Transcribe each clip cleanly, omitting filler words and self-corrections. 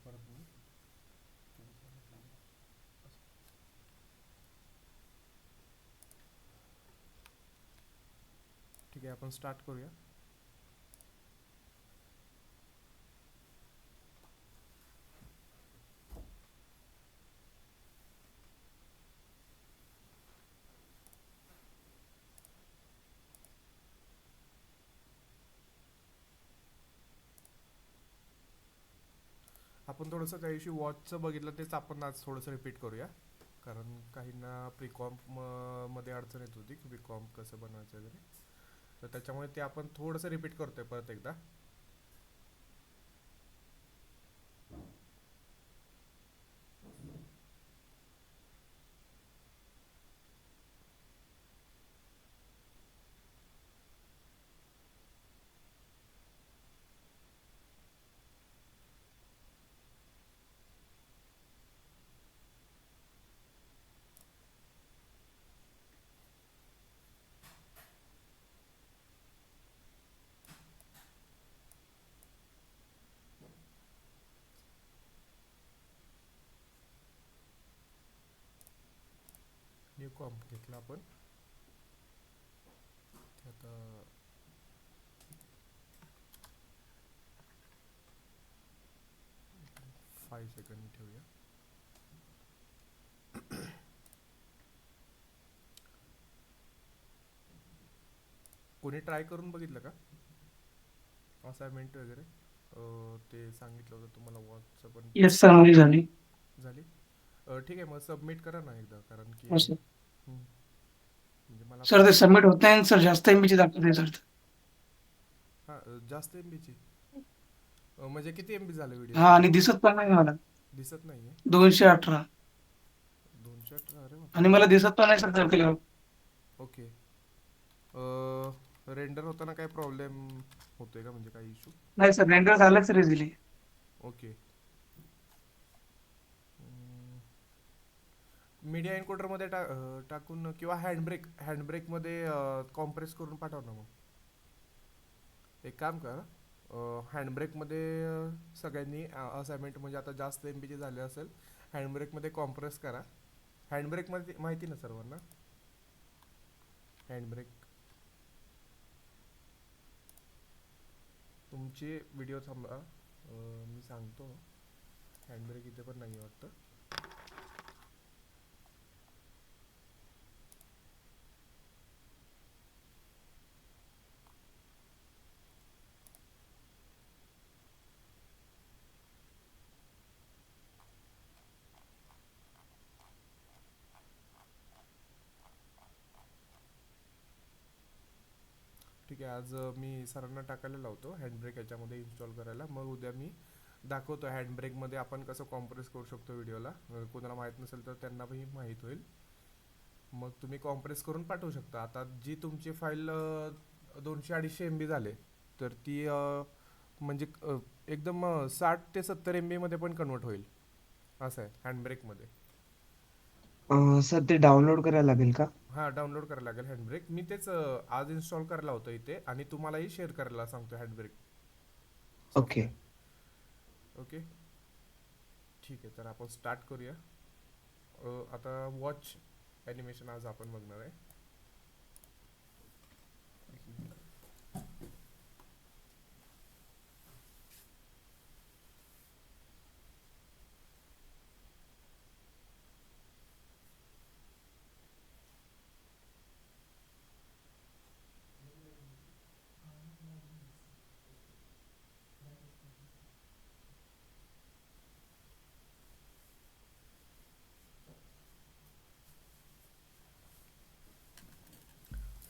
परत मी ठीक आहे, आपण स्टार्ट करूया. आपण थोडंसं त्या दिवशी वॉचचं बघितलं तेच आपण आज थोडंसं रिपीट करूया, कारण काहींना प्रीकॉम्प मध्ये अडचण येत होती की प्रीकॉम्प कसं बनवायचं वगैरे. तर त्याच्यामुळे ते आपण थोडंसं रिपीट करतोय परत एकदा. न्यू कॉम्प घेतला आपण. ते आता 5 सेकंड ठेवूया. कोणी ट्राय करून बघितलं का असाइनमेंट वगैरे? ते सांगितलं होतं तुम्हाला वॉचचं पण. येस सर, माझी झाली. झाली? ठीक आहे, मग सबमिट करा ना एकदा, कारण की हो सर. म्हणजे मला सर पण. ते सबमिट होत नाही सर, जास्त एमबीची दाखवते सर. हां, जास्त एम बीची. म्हणजे किती एम बी झालं व्हिडिओ हा, आणि तुमचं? दिसत पण नाही मला. दिसत नाही आहे. 218. 218? अरे आणि बापरे. मला दिसत पण नाही सर तर केल्यावर. ओके. रेंडर होताना काय प्रॉब्लेम होतोय का, म्हणजे काही इशू? नाही सर, रेंडर झालं सर इझिली. ओके. मीडिया एन्कोडरमध्ये टाकून किंवा हँडब्रेकमध्ये कॉम्प्रेस करून पाठव ना मग. एक काम कर, हँडब्रेकमध्ये सगळ्यांनी असाइनमेंट म्हणजे आता जास्त एम बीची झाले असेल, हँडब्रेकमध्ये कॉम्प्रेस करा. हँडब्रेकमध्ये माहिती ना सर्वांना? हँडब्रेक तुमचे व्हिडिओ थांबा, मी सांगतो. हँडब्रेक इथे पण नाही वाटतं. ठीक आहे, आज मी सरांना टाकायला लावतो हँडब्रेक याच्यामध्ये इन्स्टॉल करायला. मग उद्या मी दाखवतो हँडब्रेकमध्ये आपण कसं कॉम्प्रेस करू शकतो व्हिडिओला. कोणाला माहीत नसेल तर त्यांनाही माहीत होईल. मग तुम्ही कॉम्प्रेस करून पाठवू शकता. आता जी तुमची फाईल 200-250 एम बी झाले, तर ती म्हणजे एकदम 60 ते 70 MB मध्ये पण कन्वर्ट होईल, असं आहे हँडब्रेकमध्ये. सर ते डाउनलोड करायला लागेल का? हां, डाउनलोड करायला लागेल हँडब्रेक. मी तेच आज इन्स्टॉल करायला होतं इथे, आणि तुम्हालाही शेअर करायला सांगतो हँडब्रेक ओके. सॉफ्टवेअर. ओके, ठीक आहे. तर आपण स्टार्ट करूया. आता वॉच ॲनिमेशन आज आपण बघणार आहे.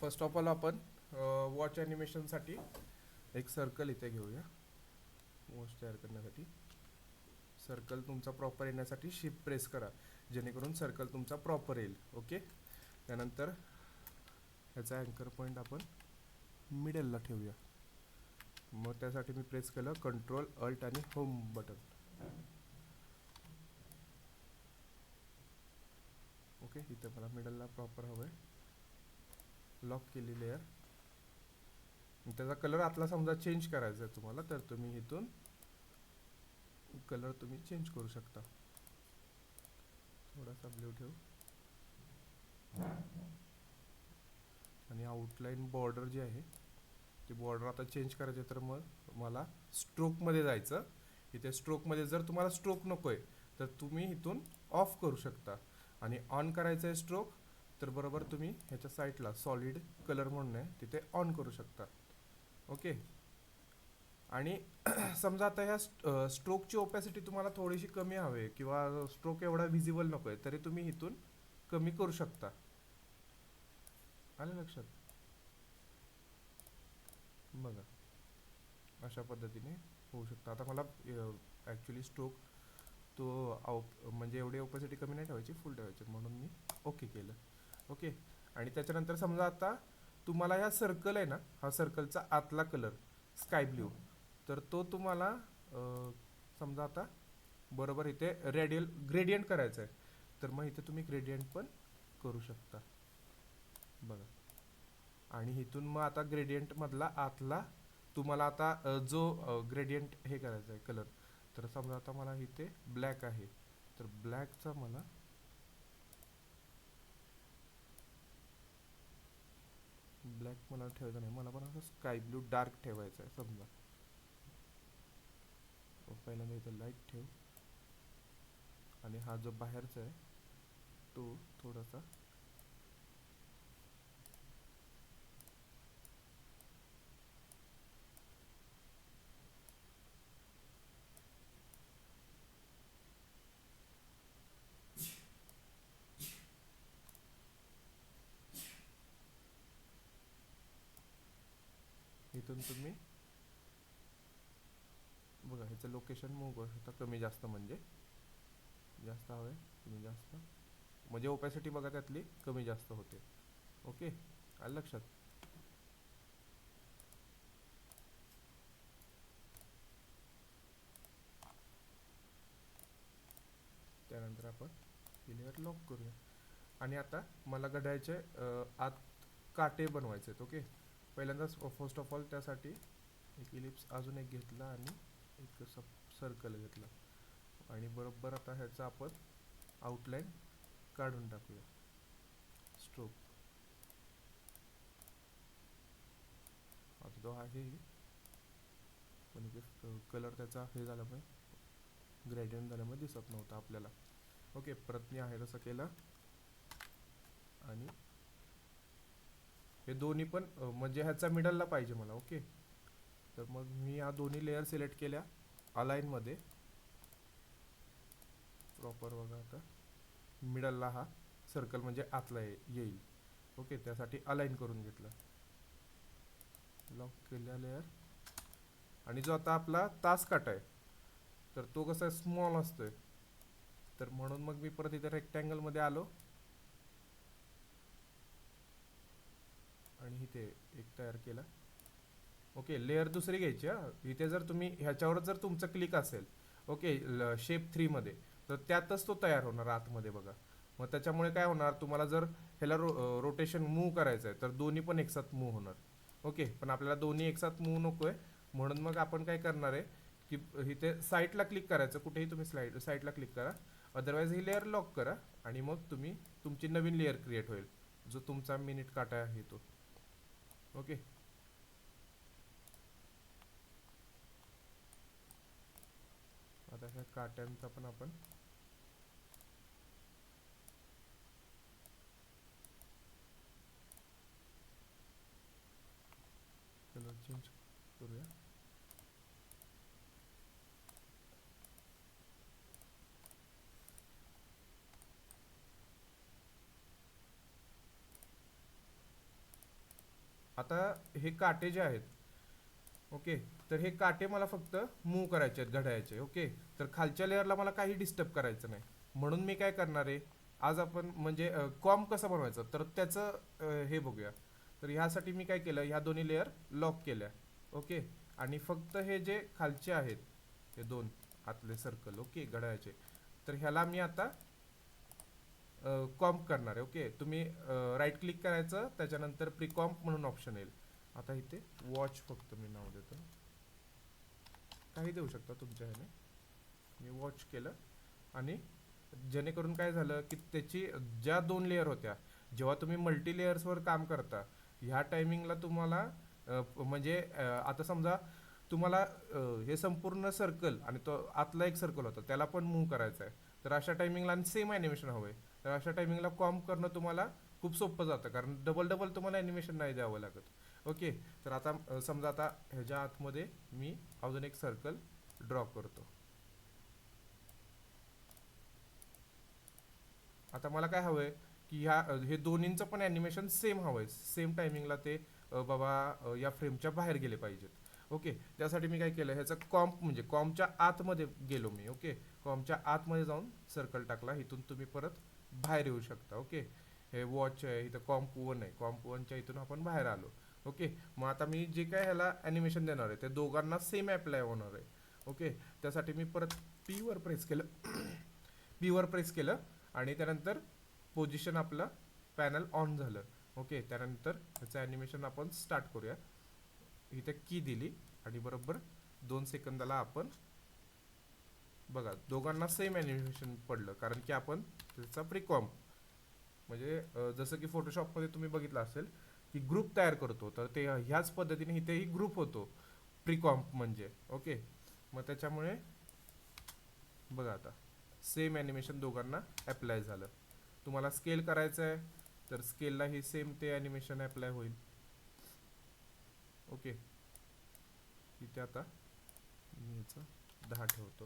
फर्स्ट ऑफ ऑल आपण वॉच ॲनिमेशनसाठी एक सर्कल इथे घेऊया. वॉच तयार करण्यासाठी सर्कल तुमचा प्रॉपर येण्यासाठी शिफ्ट प्रेस करा, जेणेकरून सर्कल तुमचा प्रॉपर येईल. ओके. त्यानंतर ह्याचा अँकर पॉईंट आपण मिडलला ठेवूया. मग त्यासाठी मी प्रेस केलं कंट्रोल अल्ट आणि होम बटन. ओके, इथे मला मिडलला प्रॉपर हवं आहे. लॉक केली लेअर. त्याचा कलर आतला समजा चेंज करायचा आहे तुम्हाला, तर तुम्ही इथून कलर तुम्ही चेंज करू शकता. थोडासा ब्ल्यू ठेवू आणि आउटलाईन बॉर्डर जी आहे ती बॉर्डर आता चेंज करायची, तर मग मला स्ट्रोकमध्ये जायचं. इथे स्ट्रोकमध्ये जर तुम्हाला स्ट्रोक नको आहे तर तुम्ही इथून ऑफ करू शकता, आणि ऑन करायचं आहे स्ट्रोक तर बरोबर तुम्ही ह्याच्या साईडला सॉलिड कलर म्हणून आहे तिथे ऑन करू शकता. ओके. आणि समजा आता ह्या स्ट्रोकची ओपॅसिटी तुम्हाला थोडीशी कमी हवी किंवा स्ट्रोक एवढा व्हिजिबल नको आहे, तरी तुम्ही इथून कमी करू शकता. आलं लक्षात? बघा अशा पद्धतीने होऊ शकतं. आता मला ॲक्च्युली स्ट्रोक तो म्हणजे एवढी ओपॅसिटी कमी नाही ठेवायची, फुल ठेवायची, म्हणून मी ओके केलं. ओके. आणि त्याच्यानंतर समजा आता तुम्हाला ह्या सर्कल आहे ना, हा सर्कलचा आतला कलर स्काय ब्ल्यू, तर तो तुम्हाला समजा आता बरोबर इथे ग्रेडियंट करायचं आहे, तर मग इथे तुम्ही ग्रेडियंट पण करू शकता. बघा. आणि इथून मग आता ग्रेडियंट मधला आतला तुम्हाला आता जो ग्रेडियंट हे करायचा आहे कलर, तर समजा आता मला इथे ब्लॅक आहे, तर ब्लॅकचा मला ब्लॅक मला ठेवायचा नाही, मला पण असं स्काय ब्लू डार्क ठेवायचा आहे समजा. पहिल्यांदा इथे लाईट ठेव आणि हा जो बाहेरचा आहे तो थोडासा इथून तुम्ही बघा ह्याचं लोकेशन मूव करू शकता, कमी जास्त म्हणजे जास्त हवं आहे कमी जास्त, म्हणजे ओपॅसिटी बघा त्यातली कमी जास्त होते. ओके. आलं लक्षात? त्यानंतर आपण ही लेअर लॉक करूया. आणि आता मला घड्याळचे आत काटे बनवायचे आहेत. ओके. पहिल्यांदाच फर्स्ट ऑफ ऑल त्यासाठी एक इलिप्स अजून एक घेतला आणि एक सर्कल घेतला, आणि बरोबर आता ह्याचा आपण आउटलाईन काढून टाकूया. स्ट्रोक आता तो आहे, पण कलर त्याचा हे झाल्यामुळे ग्रेडियंट झाल्यामुळे दिसत नव्हता आपल्याला. ओके. परत मी आहे तसं केलं, आणि हे दोन्ही पण म्हणजे ह्याचा मिडलला पाहिजे मला. ओके. तर मग मी या दोन्ही लेअर सिलेक्ट केल्या अलाईनमध्ये प्रॉपर. बघा आता मिडलला हा सर्कल म्हणजे आतला येईल. ओके. त्यासाठी अलाईन करून घेतलं, लॉक केल्या लेअर. आणि जो आता आपला तास काटा आहे तर तो कसा स्मॉल असतोय, तर म्हणून मग मी परत इथे रेक्टँगल मध्ये आलो आणि इथे एक तयार केला. ओके. लेअर दुसरी घ्यायची हा. इथे जर तुम्ही ह्याच्यावर जर तुमचं क्लिक असेल ओके शेप 3 मध्ये, तर त्यातच तो तयार होणार आतमध्ये. बघा मग त्याच्यामुळे काय होणार, तुम्हाला जर ह्याला रोटेशन मूव्ह करायचं आहे तर दोन्ही पण एकसाथ मूव्ह होणार. ओके. पण आपल्याला दोन्ही एकसाथ मूव्ह नको आहे, म्हणून मग आपण काय करणार आहे की इथे साईडला क्लिक करायचं, कुठेही तुम्ही साईडला क्लिक करा, अदरवाईज ही लेअर लॉक करा, आणि मग तुम्ही तुमची नवीन लेअर क्रिएट होईल जो तुमचा मिनिट काटा आहे तो. ओके. आता ह्या काट्यांचा पण आपण कलर चेंज करूया. आता हे काटे जे आहेत ओके, तर हे काटे मला फक्त मूव्ह करायचे आहेत घड्याळाचे. ओके. तर खालच्या लेअरला मला काही डिस्टर्ब करायचं नाही, म्हणून मी काय करणार आहे, आज आपण म्हणजे कॉम्प कसं बनवायचं तर त्याचं हे बघूया. तर ह्यासाठी मी काय केलं, ह्या दोन्ही लेअर लॉक केल्या. ओके. आणि फक्त हे जे खालचे आहेत हे दोन आतले सर्कल ओके घड्याळाचे, तर ह्याला मी आता कॉम्प करणार आहे. ओके. तुम्ही राईट क्लिक करायचं, त्याच्यानंतर प्रिकॉम्प म्हणून ऑप्शन येईल. आता इथे वॉच फक्त मी नाव देतो, काही देऊ शकता तुमच्या ह्याने. मी वॉच केलं आणि जेणेकरून काय झालं की त्याची ज्या 2 लेअर होत्या, जेव्हा तुम्ही मल्टी लेअर्सवर काम करता ह्या टायमिंगला तुम्हाला म्हणजे आता समजा तुम्हाला हे संपूर्ण सर्कल आणि तो आतला एक सर्कल होता त्याला पण मूव्ह करायचा आहे, तर अशा टायमिंगला आणि सेम ॲनिमेशन हवं आहे, तर अशा टायमिंगला कॉम्प करणं तुम्हाला खूप सोपं जातं, कारण डबल डबल तुम्हाला ॲनिमेशन नाही द्यावं लागत. ओके. तर आता समजा आता ह्याच्या आतमध्ये मी अजून एक सर्कल ड्रॉ करतो. आता मला काय हवंय की हे दोन्हींचं पण ॲनिमेशन सेम हवंय, सेम टायमिंगला ते बाबा या फ्रेमच्या बाहेर गेले पाहिजेत. ओके. त्यासाठी मी काय केलं, ह्याचा कॉम्प म्हणजे कॉम्पच्या आतमध्ये गेलो मी. ओके. कॉम्पच्या आतमध्ये जाऊन सर्कल टाकला, इथून तुम्ही परत बाहेर येऊ शकता. ओके. हे वॉच आहे, इथं कॉम्प 1 आहे, कॉम्प 1च्या इथून आपण बाहेर आलो. ओके. मग आता मी जे काय ह्याला ॲनिमेशन देणार आहे ते दोघांना सेम अप्लाय होणार आहे. ओके. त्यासाठी मी परत पी वर प्रेस केलं पी वर प्रेस केलं आणि त्यानंतर पोझिशन आपलं पॅनल ऑन झालं. ओके. त्यानंतर ह्याचं ॲनिमेशन आपण स्टार्ट करूया. इथे की दिली आणि बरोबर 2 सेकंदाला आपण बघा दोघांना सेम ॲनिमेशन पडलं, कारण की आपण त्याचा प्रिकॉम्प म्हणजे जसं की फोटोशॉपमध्ये तुम्ही बघितलं असेल की ग्रुप तयार करतो, तर ते ह्याच पद्धतीने इथेही ग्रुप होतो प्रिकॉम्प म्हणजे. ओके. मग त्याच्यामुळे बघा आता सेम ॲनिमेशन दोघांना अप्लाय झालं. तुम्हाला स्केल करायचं आहे तर स्केललाही सेम ते ॲनिमेशन अप्लाय होईल. ओके. इथे आता मी याचं 10 ठेवतो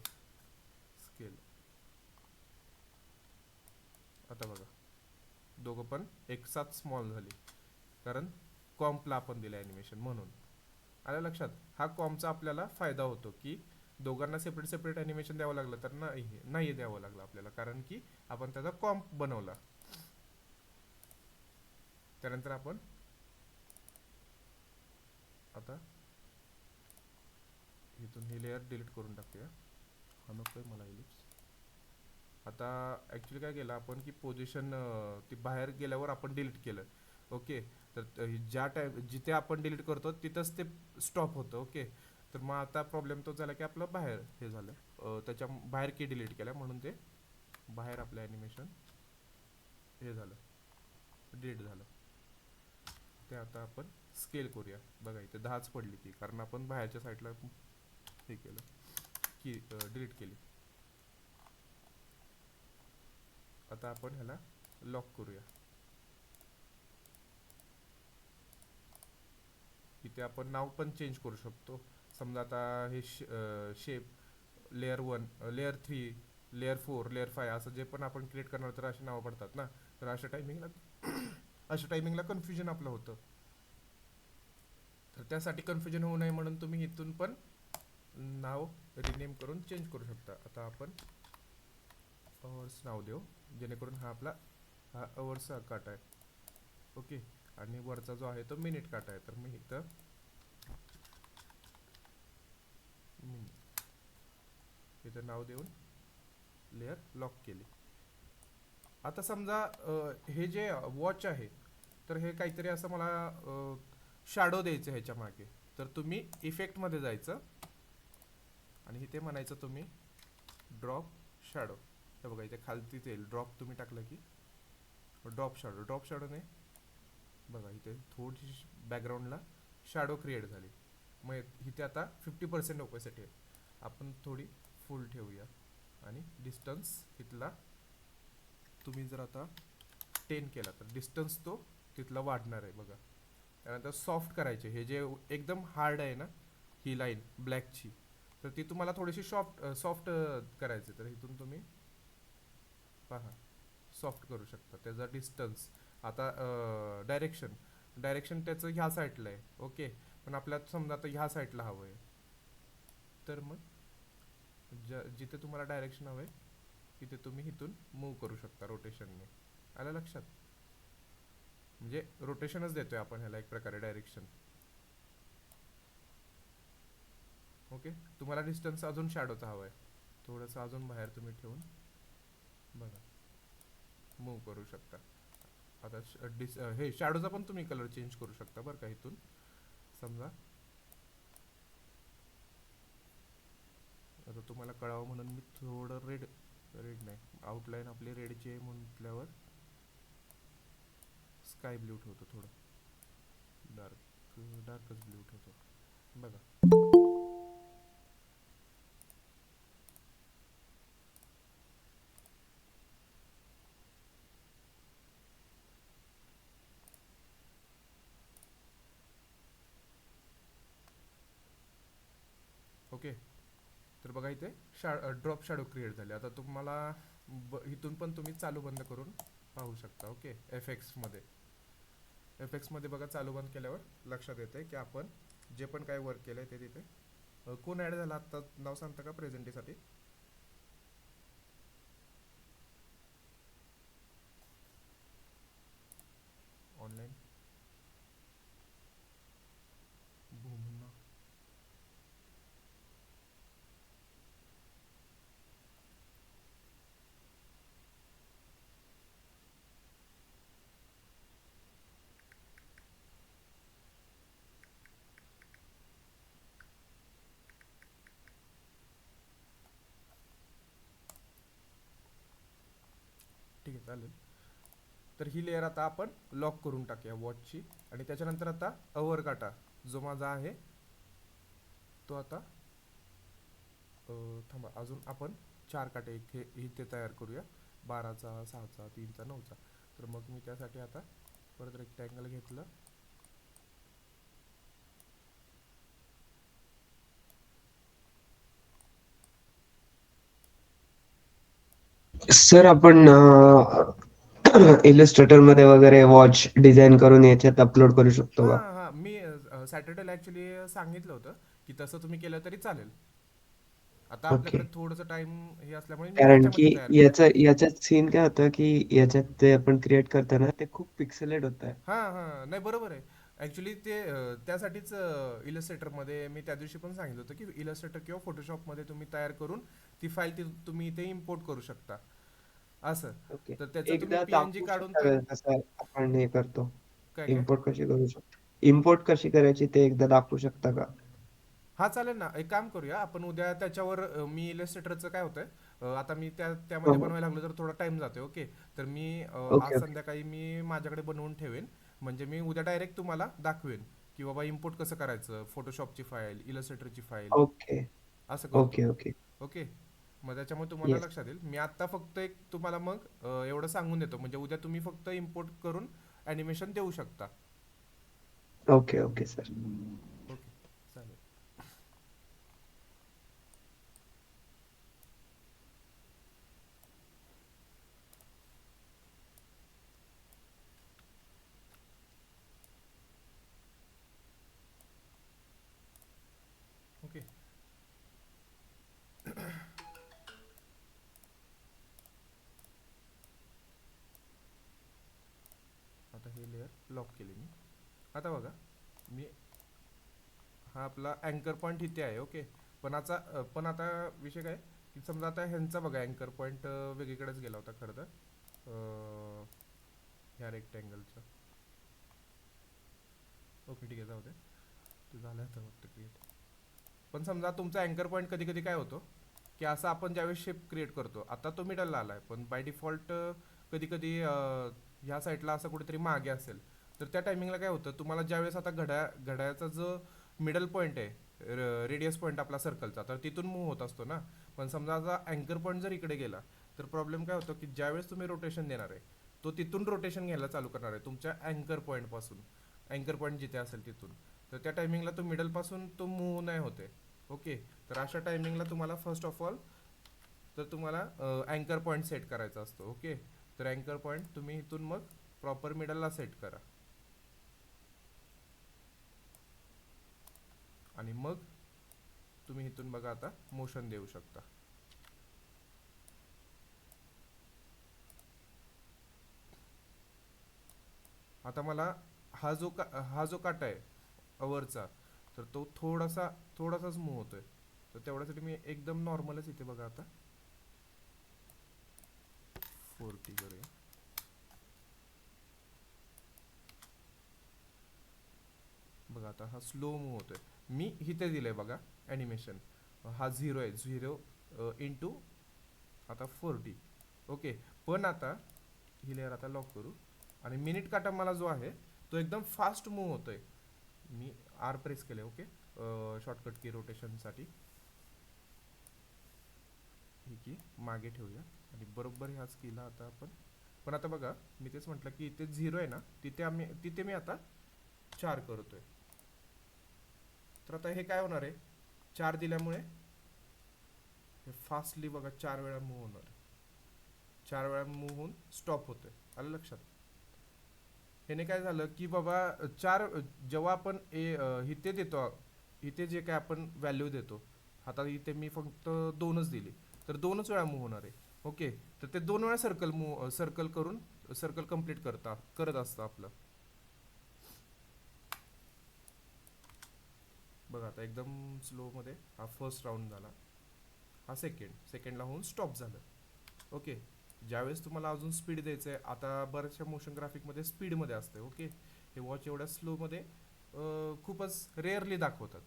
स्केल. आता बघा दोघं पण एक साथ स्मॉल झाली, कारण कॉम्पला आपण दिलं ॲनिमेशन म्हणून. आलं लक्षात. हा कॉमचा आपल्याला फायदा होतो की दोघांना सेपरेट सेपरेट ॲनिमेशन द्यावं लागलं तर नाही द्यावं लागलं आपल्याला, कारण की आपण त्याचा कॉम्प बनवला. त्यानंतर आपण आता इथून ही लेअर डिलीट करून टाकूया, हा नकोय मला इलिप्स. आता ॲक्च्युली काय केलं आपण की पोझिशन ती बाहेर गेल्यावर आपण डिलीट केलं. ओके. तर ज्या टाईम जिथे आपण डिलीट करतो तिथंच ते स्टॉप होतं. ओके. तर मग आता प्रॉब्लेम तो झाला की आपलं बाहेर हे झालं, त्याच्या बाहेर की डिलीट केलं म्हणून ते बाहेर आपलं ॲनिमेशन हे झालं, डिलीट झालं. ते आता आपण स्केल करूया. बघा इथे 10च पडली की, कारण आपण बाहेरच्या साईडला हे केलं की डिलीट केली. आता आपण ह्याला लॉक करूया. इथे आपण नाव पण चेंज करू शकतो. समजा आता हे shape layer 1, layer 3, layer 4, layer 5 असं जे पण आपण क्रिएट करणार तर अशी नावं पडतात ना, तर अशा टायमिंगला कन्फ्युजन आपलं होतं. तर त्यासाठी कन्फ्युजन होऊ नये म्हणून तुम्ही इथून पण नाव रिनेम करून चेंज करू शकता. आता आपण अवर्स नाव देऊ, जेणेकरून हा अवर्सचा काट आहे. ओके. आणि वरचा जो आहे तो मिनिट काट आहे, तर मी इथं इथं नाव देऊन लेअर लॉक केली. आता समजा हे जे वॉच आहे तर हे काहीतरी असं मला शॅडो द्यायचं ह्याच्या मागे, तर तुम्ही इफेक्टमध्ये जायचं आणि इथे म्हणायचं तुम्ही ड्रॉप शॅडो. हे बघा इथे खालतीच येईल, ड्रॉप तुम्ही टाकलं की ड्रॉप शॅडोने बघा इथे थोडीशी बॅकग्राऊंडला शॅडो क्रिएट झाली. मग इथे आता 50% ओपेसिटी आहे, आपण थोडी फुल ठेवूया आणि डिस्टन्स इथला तुम्ही जर आता 10 केला तर डिस्टन्स तो तिथला वाढणार आहे बघा. त्यानंतर सॉफ्ट करायचे, हे जे एकदम हार्ड आहे ना ही लाईन ब्लॅकची, तर ती तुम्हाला थोडीशी सॉफ्ट करायची, तर इथून तुम्ही पहा सॉफ्ट करू शकता. त्याचा डिस्टन्स आता डायरेक्शन त्याचं ह्या साईडला आहे. ओके. पण आपल्याला समजा आता ह्या साईडला हवं आहे, तर मग जिथे तुम्हाला डायरेक्शन हवं आहे तिथे तुम्ही इथून मूव्ह करू शकता रोटेशनने. आलं लक्षात. म्हणजे रोटेशनच देतोय आपण ह्याला एक प्रकारे डायरेक्शन. ओके. तुम्हाला डिस्टन्स अजून शॅडोचा हवा आहे, थोडंसं अजून बाहेर तुम्ही ठेवून बघा मूव्ह करू शकता. आता हे शॅडोचा पण तुम्ही कलर चेंज करू शकता बरं का. इथून समजा आता तुम्हाला कळावं म्हणून मी थोडं रेड, रेड नाही, आउटलाईन आपली रेडची आहे म्हटल्यावर स्काय ब्ल्यू ठेवतो, थोडं डार्कच ब्ल्यू ठेवतो बघा. ओके, तर बघा इथे ड्रॉप शॅडो क्रिएट झाले. आता तुम्हाला इथून पण तुम्ही चालू बंद करून पाहू शकता. ओके, एफ एक्समध्ये बघा चालू बंद केल्यावर लक्षात येते की आपण जे पण काय वर्क केलंय ते तिथे. कोण ॲड झाला आत्ता, नाव सांगता का प्रेझेंटीसाठी? ऑनलाईन भूमना. ठीक आहे, चालेल. तर ही लेअर आता आपण लॉक करून टाकूया वॉचची. आणि त्याच्यानंतर आता अवर काटा जो माझा आहे तो आता थांबा, अजून आपण 4 काटे इथे इथे तयार करूया. 12चा, 6चा, 3चा, 9चा. तर मग मी त्यासाठी आता परत रेक्टँगल घेतलं. सर आपण इलस्ट्रेटर मध्ये वगैरे वॉच डिझाईन करून याच्यात अपलोड करू शकतो का? हां हां, मी सॅटर्डेला ॲक्च्युली सांगितलं होतं की तसं तुम्ही केलं तरी चालेल. आता ओके. आपल्याकडे थोडंसं टाइम हे असल्यामुळे मी कारण की ह्याच्यामध्ये तयार करतोय. याच्यात सीन काय होतं की याच्यात ते आपण क्रिएट करताना ते खूप पिक्सेलेट होत आहे. हां हां, नाही बरोबर आहे. ॲक्च्युली ते त्यासाठीच इलस्ट्रेटरमध्ये मी त्या दिवशी पण सांगितलं होतं की इलस्ट्रेटर किंवा फोटोशॉपमध्ये तुम्ही तयार करून ती फाईल तुम्ही इथे इम्पोर्ट करू शकता असं. ओके. तर त्याचं तुम्ही एकदा पी-एन-जी दाखवू काढून शकता पण का कसं आपण हे करतो? काय काय. इम्पोर्ट कशी करू शकतो? इम्पोर्ट कशी करायची ते एकदा दाखवू शकता का? हा चालेल ना, एक काम करूया आपण उद्या त्याच्यावर. मी इलस्ट्रेटरचं काय होतंय, आता मी हो, त्यामध्ये हो. बनवायला लागलो तर थोडा टाइम जातोय. ओके, तर मी आज ओके, ओके. संध्याकाळी मी माझ्याकडे बनवून ठेवेन. म्हणजे मी उद्या डायरेक्ट तुम्हाला दाखवेन की बाबा इम्पोर्ट कसं करायचं, फोटोशॉपची फाईल, इलस्ट्रेटरची फाईल, ओके, असं करतो. Okay, okay. ओके, मग त्याच्यामुळे तुम्हाला येस. लक्षात येईल. मी आत्ता फक्त एक तुम्हाला मग एवढं सांगून देतो, म्हणजे उद्या तुम्ही फक्त इम्पोर्ट करून ॲनिमेशन देऊ शकता. Okay, okay sir. ओके, चालेल. ओके, आता हे लेअर लॉक केले मी. आता बघा, मी हा आपला अँकर पॉईंट इथे आहे. ओके, पण आता विषय काय की समजा आता ह्यांचा बघा अँकर पॉईंट वेगळीकडेच गेला होता खरं तर, ह्या रेक्टँगलचा. ओके, ठीक आहे, जाऊ दे. ते झालं आता फक्त क्रिएट. पण समजा तुमचा अँकर पॉईंट कधी कधी काय होतो की असं आपण ज्यावेळेस शेप क्रिएट करतो, आता तो मिडलला आलाय पण बाय डिफॉल्ट कधी कधी ह्या साईडला असं कुठेतरी मागे असेल. तर त्या टायमिंगला काय होतं, तुम्हाला ज्यावेळेस आता घड्याळाचा जो मिडल पॉईंट आहे, रेडियस पॉईंट आपला सर्कलचा, तर तिथून मूव्ह होत असतो ना. पण समजा आता अँकर पॉईंट जर इकडे गेला तर प्रॉब्लेम काय होतो की ज्यावेळेस तुम्ही रोटेशन देणार आहे तो तिथून रोटेशन घ्यायला चालू करणार आहे तुमच्या अँकर पॉईंटपासून. अँकर पॉईंट जिथे असेल तिथून. तर त्या टायमिंगला तो मिडलपासून तो मूव्ह नाही होते. ओके, तर अशा टायमिंगला तुम्हाला फर्स्ट ऑफ ऑल तर तुम्हाला अँकर पॉईंट सेट करायचा असतो. ओके, तर अँकर पॉईंट तुम्ही इथून मग प्रॉपर मिडलला सेट करा. आणि मग तुम्ही इथून बघा आता मोशन देऊ शकता. आता मला हा जो काटा आहे अवरचा, तर तो थोडासाच मूव्ह होतोय. तर तेवढ्यासाठी मी एकदम नॉर्मलच इथे बघा आता 40 करूया. बघा आता हा स्लो मूव्ह होतोय. मी इथे दिलंय बघा ॲनिमेशन. हा 0 आहे, 0 इंटू आता 40. ओके. पण आता ही लेअर आता लॉक करू आणि मिनिट काटा मला जो आहे तो एकदम फास्ट मूव्ह होतोय. मी आर प्रेस केले. ओके. शॉर्टकट की रोटेशनसाठी ही की मागे ठेवूया आणि बरोबर ह्याच कीला आता आपण, पण आता बघा मी तेच म्हटलं की इथे 0 आहे ना, तिथे मी आता 4 करतोय. तर आता हे काय होणार आहे, 4 दिल्यामुळे हे फास्टली बघा 4 वेळा मूव्ह होणार आहे. 4 वेळा मूव्ह होऊन स्टॉप होतोय. आलं लक्षात? ह्याने काय झालं की बाबा चार, जेव्हा आपण इथे देतो, इथे जे काय आपण व्हॅल्यू देतो, आता इथे मी फक्त 2च दिली, तर 2च वेळा मूव्ह होणार आहे. ओके. तर ते 2 वेळा सर्कल करून सर्कल कंप्लीट करत असतं आपलं. बघा आता एकदम स्लो मध्ये हा फर्स्ट राऊंड झाला, हा सेकंडला होऊन स्टॉप झालं. ओके. ज्यावेळेस तुम्हाला अजून स्पीड द्यायचं आहे, आता बऱ्याचशा मोशन ग्राफिकमध्ये स्पीडमध्ये असते. ओके. हे वॉच एवढ्या स्लोमध्ये खूपच रेअरली दाखवतात,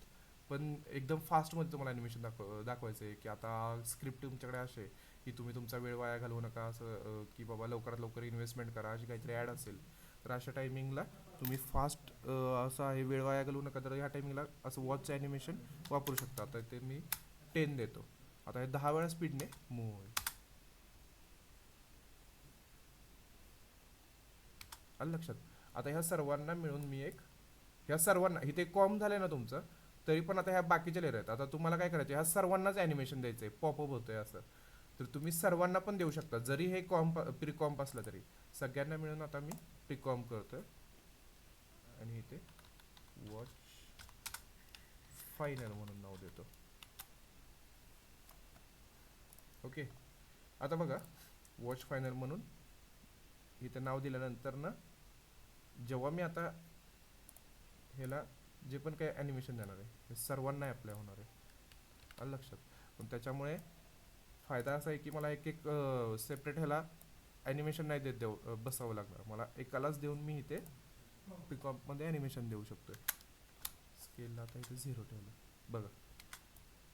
पण एकदम फास्टमध्ये तुम्हाला ॲनिमेशन दाखवायचं आहे की आता स्क्रिप्ट तुमच्याकडे असे की तुम्ही तुमचा वेळ वाया घालवू नका, असं की बाबा लवकरात लवकर इन्व्हेस्टमेंट करा, अशी काहीतरी ॲड असेल तर अशा टायमिंगला तुम्ही फास्ट असं आहे वेळ वाया घालवू नका, तर ह्या टायमिंगला असं वॉचचं ॲनिमेशन वापरू शकता. आता ते मी 10 देतो. आता हे 10 वेळा स्पीडने मूव्ह होईल. आलं लक्षात? आता ह्या सर्वांना मिळून मी एक, ह्या सर्वांना इथे कॉम झालंय ना तुमचं, तरी पण आता ह्या बाकीच्या लेअर आहेत. आता तुम्हाला काय करायचं, ह्या सर्वांनाच ॲनिमेशन द्यायचंय, पॉपअप होतंय असं. तर तुम्ही सर्वांना पण देऊ शकता, जरी हे प्री कॉम्प असलं तरी. सगळ्यांना मिळून आता मी प्री-कॉम्प करतोय आणि इथे वॉच फायनल म्हणून नाव देतो. ओके. आता बघा वॉच फायनल म्हणून इथे नाव दिल्यानंतर ना, जेव्हा मी आता ह्याला जे पण काही ॲनिमेशन देणार आहे हे सर्वांना अप्लाय होणार आहे. आलं लक्षात? पण त्याच्यामुळे फायदा असा आहे की मला एक एक सेपरेट ह्याला ॲनिमेशन नाही बसावं लागणार. मला एकालाच देऊन मी इथे पिकअपमध्ये ॲनिमेशन देऊ शकतोय. स्केलला आता इथे 0 ठेवलं. बघा,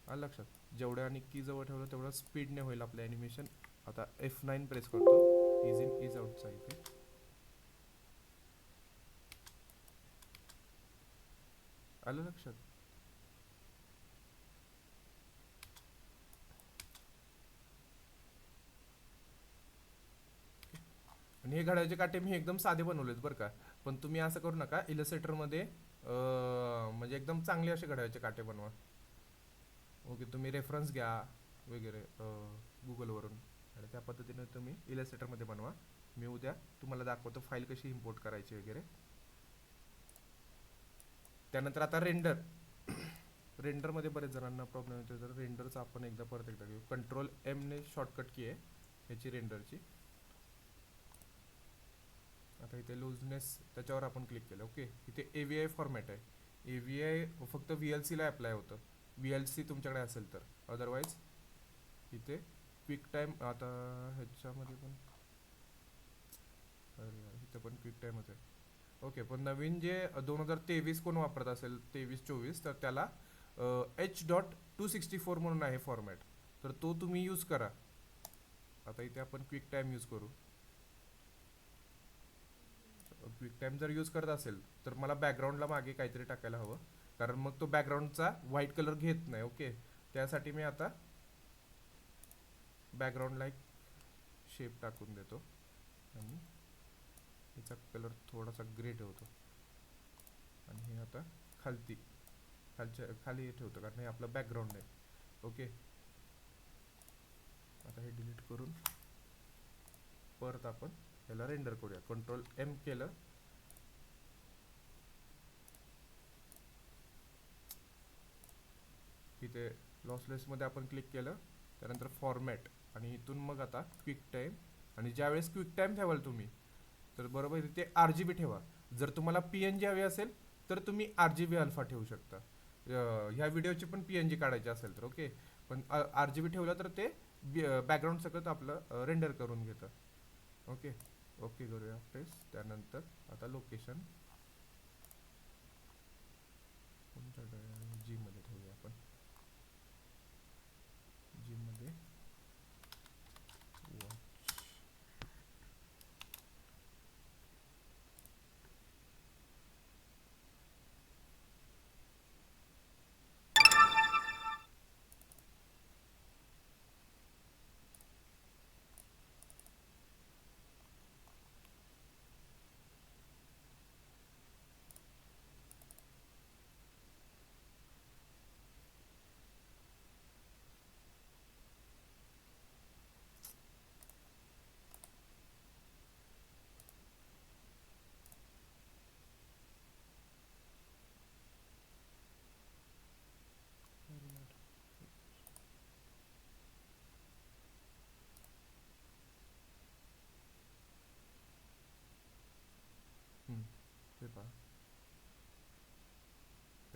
आलं लक्षात? जेवढ्या आणि की जवळ ठेवलं तेवढं स्पीडने होईल आपलं ॲनिमेशन. आता F9 प्रेस करतो, इज इन इज आउटचा इफेक्ट. आलं लक्षात? आणि हे घड्याळाचे काटे मी एकदम साधे बनवलेत बरं का, पण तुम्ही असं करू नका. इलस्ट्रेटरमध्ये म्हणजे एकदम चांगले असे घड्याळाचे काटे बनवा. ओके. तुम्ही रेफरन्स घ्या वगैरे गुगलवरून आणि त्या पद्धतीने तुम्ही इलस्ट्रेटरमध्ये बनवा. मी उद्या तुम्हाला दाखवतो फाईल कशी इम्पोर्ट करायची वगैरे. त्यानंतर आता रेंडरमध्ये बरेच जणांना प्रॉब्लेम येतो, तर रेंडरचा आपण परत एकदा घेऊ. Ctrl+M ने शॉर्टकट की आहे ह्याची रेंडरची. आता इथे लूजनेस त्याच्यावर आपण क्लिक केलं. ओके. इथे AVI फॉर्मॅट आहे. AVI फक्त VLCला अप्लाय होतं, VLC तुमच्याकडे असेल तर. अदरवाईज इथे क्विक टाईम, आता ह्याच्यामध्ये पण अरे यार, इथं पण क्विक टाईमच आहे. ओके. पण नवीन जे 2023 कोण वापरत असेल, 23-24, तर त्याला H.264 म्हणून आहे फॉर्मॅट, तर तो तुम्ही यूज करा. आता इथे आपण क्विक टाईम यूज करू. क्विक टाइम जर यूज करत असेल तर मला बॅकग्राऊंडला मागे काहीतरी टाकायला हवं, कारण मग तो बॅकग्राऊंडचा व्हाईट कलर घेत नाही. ओके. त्यासाठी मी आता बॅकग्राऊंडला एक शेप टाकून देतो आणि याचा कलर थोडासा ग्रे ठेवतो आणि हे आता खाली ठेवतो, कारण हे आपलं बॅकग्राऊंड आहे. ओके. आता हे डिलीट करून परत आपण याला रेंडर करूया. Ctrl+M केलं. इथे लॉसलेसमध्ये आपण क्लिक केलं, त्यानंतर फॉर्मॅट आणि इथून मग आता क्विक टाईम. आणि ज्यावेळेस क्विक टाईम ठेवाल तुम्ही, तर बरोबर इथे RGB ठेवा. जर तुम्हाला PNG हवी असेल तर तुम्ही RGB अल्फा ठेवू शकता. ह्या व्हिडिओची पण PNG काढायची असेल तर. ओके. पण RGB ठेवलं तर ते बॅकग्राऊंड सगळं आपलं रेंडर करून घेतं. ओके. ओके करूया प्रेस. त्यानंतर आता लोकेशन कोणत्या G मध्ये ठेवूया आपण.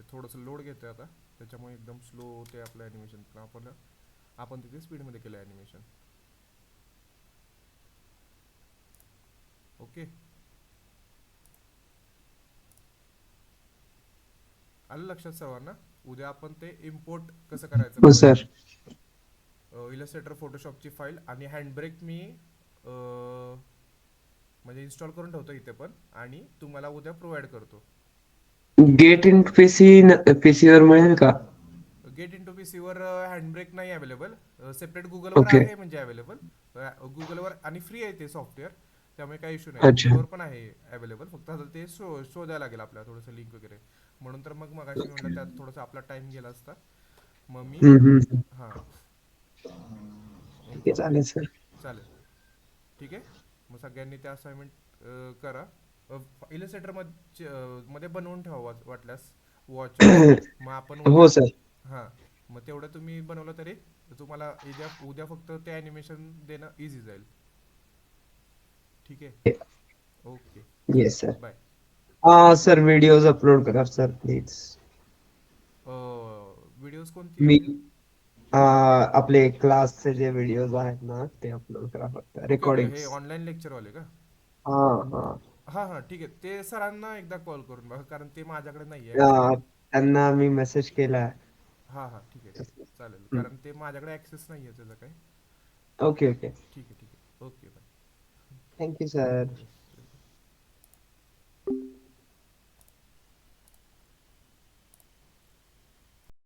ते थोडंसं लोड घेतं आता, त्याच्यामुळे एकदम स्लो होते आपलं ॲनिमेशन. पण आपण तिथे स्पीडमध्ये केलं ॲनिमेशन. ओके, आलं लक्षात सर्वांना? उद्या आपण ते इम्पोर्ट कसं करायचं हो बघूया. सर. इलस्ट्रेटर फोटोशॉपची फाईल आणि हँडब्रेक मी म्हणजे इन्स्टॉल करून ठेवतो इथे पण, आणि तुम्हाला उद्या प्रोव्हाइड करतो. गेट इन पीसी पीसी वर मिळेल का? गेट इन टू पी सीवर हँडब्रेक नाही अवेलेबल. सेपरेट गुगलवर ओके. आहे म्हणजे अवेलेबल. गुगलवर आणि फ्री आहे ते सॉफ्टवेअर, त्यामुळे काही इश्यू नाही. अच्छा. गुगलवर पण आहे अवेलेबल, फक्त आता ते शोधायला लागेल आपल्याला थोडंसं लिंक वगैरे. म्हणून तर मग मगाशी मी म्हटलं त्यात थोडासा आपला टाइम गेला असता. मग मी हम्म. हां, ठीक आहे, चालेल सर. चालेल. ठीक आहे. मग सगळ्यांनी त्या असाइनमेंट करा. इलस्ट्रेटर मध्ये मध्ये बनवून ठेवा वाटल्यास वॉचेस. मग आपण हो उद्या, सर. हां, मग तेवढं तुम्ही बनवलं तरी तुम्हाला उद्या फक्त ते ॲनिमेशन देणं इझी जाईल. ठीक आहे. ओके. चला, yes sir. Bye. Sir videos upload करा सर प्लीज. व्हिडिओज कोणती मी म्हणजे? आपले क्लासचे जे व्हिडिओज आहेत ना ते अपलोड करा फक्त, ओके ओके, हे रेकॉर्डिंग्स. ऑनलाईन लेक्चरवाले का? हा हा. हां हां, ठीक आहे. ते सरांना एकदा कॉल करून बघा, कारण ते माझ्याकडे नाही आहे ॲक्च्युली. त्यांना मी मेसेज केला. हां हां, ठीक आहे ठीक आहे, चालेल. कारण ते माझ्याकडे ॲक्सेस नाही आहे त्याचा काही. Okay okay. ठीक आहे ठीक आहे, ओके, बाय. Thank you sir.